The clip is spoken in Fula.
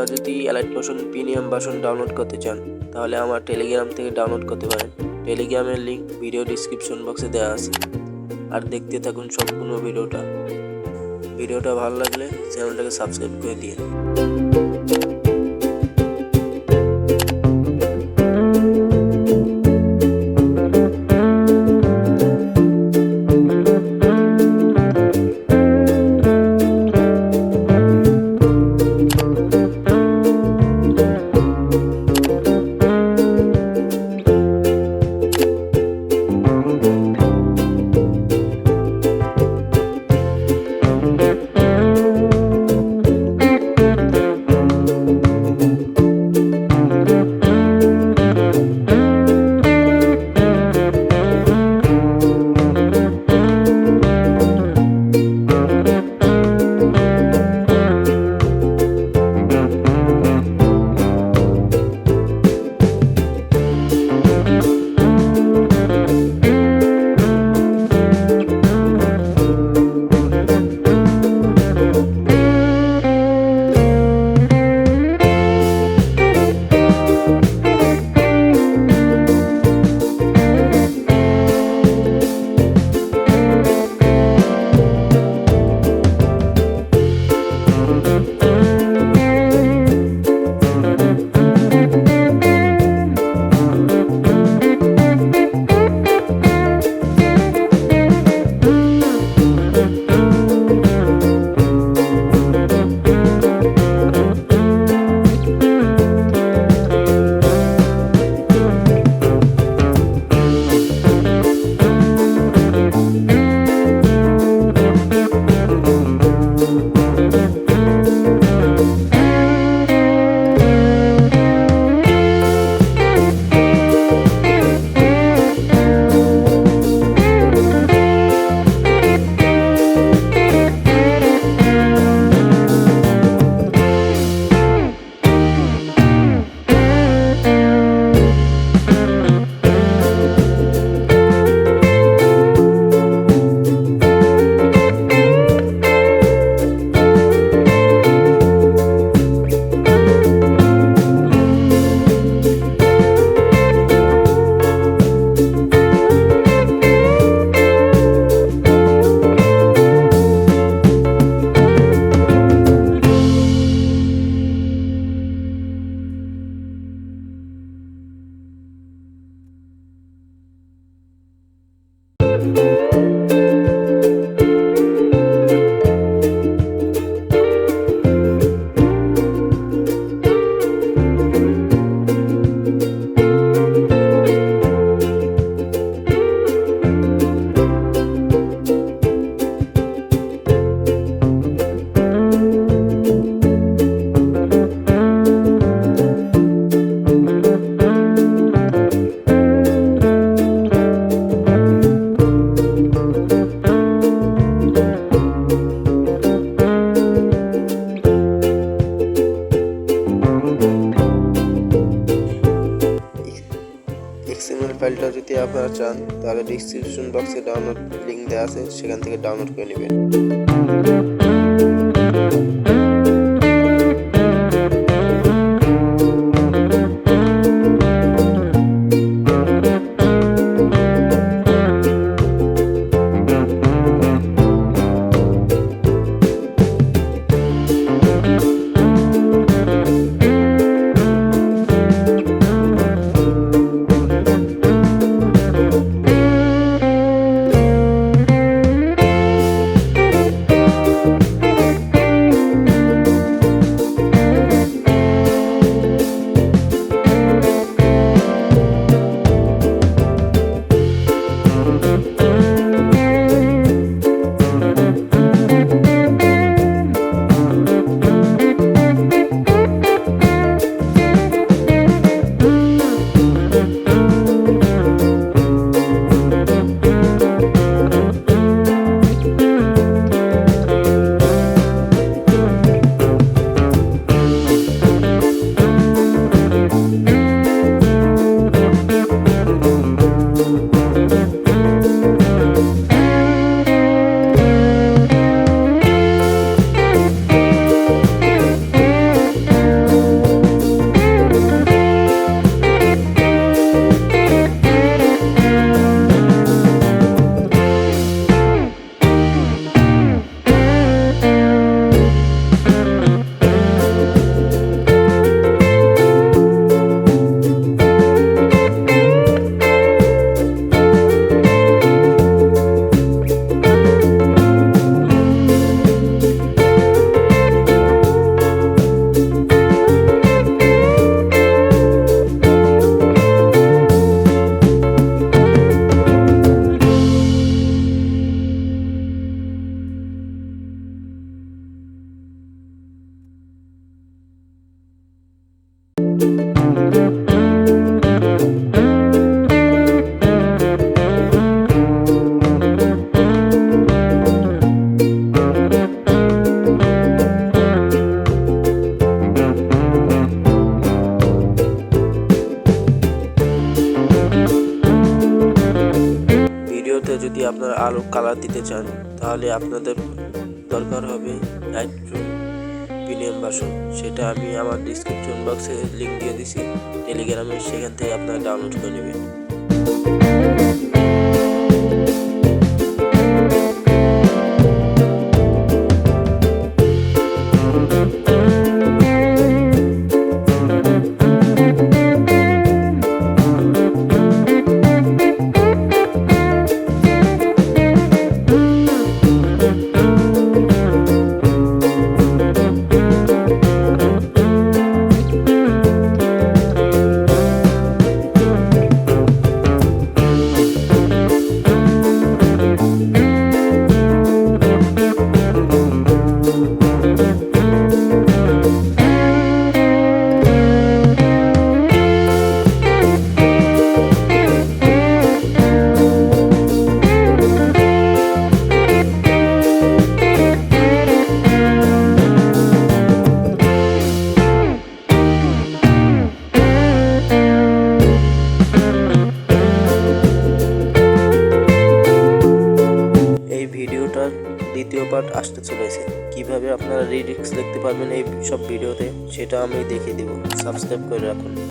আপনারা যদি allied motion premium version download করতে চান তাহলে আমার টেলিগ্রাম থেকে ডাউনলোড করতে পারেন। টেলিগ্রামের লিঙ্ক ভিডিও ডিসক্রিপশন বক্সে দেওয়া আছে। আর দেখতে থাকুন সম্পূর্ণ ভিডিওটা ভালো লাগলে চ্যানেলটাকে সাবস্ক্রাইব করে দিন। XML ফাইলটা যদি আপনারা চান তাহলে ডিসক্রিপশন বক্সে ডাউনলোড লিংক দেওয়া আছে, সেখান থেকে ডাউনলোড করে নেবেন। ভিডিওতে যদি আপনারা আলো কালার দিতে চান তাহলে আপনাদের দরকার হবে লাইট প্রিমিয়াম ভার্সন। সেটা আমি আমার ডিসক্রিপশন বক্সে লিঙ্ক দিয়ে দিছি টেলিগ্রামে, সেখান থেকে আপনারা ডাউনলোড করে নেবেন। এই ভিডিওটার দ্বিতীয় পার্ট আসতে চলেছে। কিভাবে আপনারা রিডিক্স দেখতে পারবেন এই সব ভিডিওতে সেটা আমি দেখিয়ে দেব। সাবস্ক্রাইব করে রাখুন।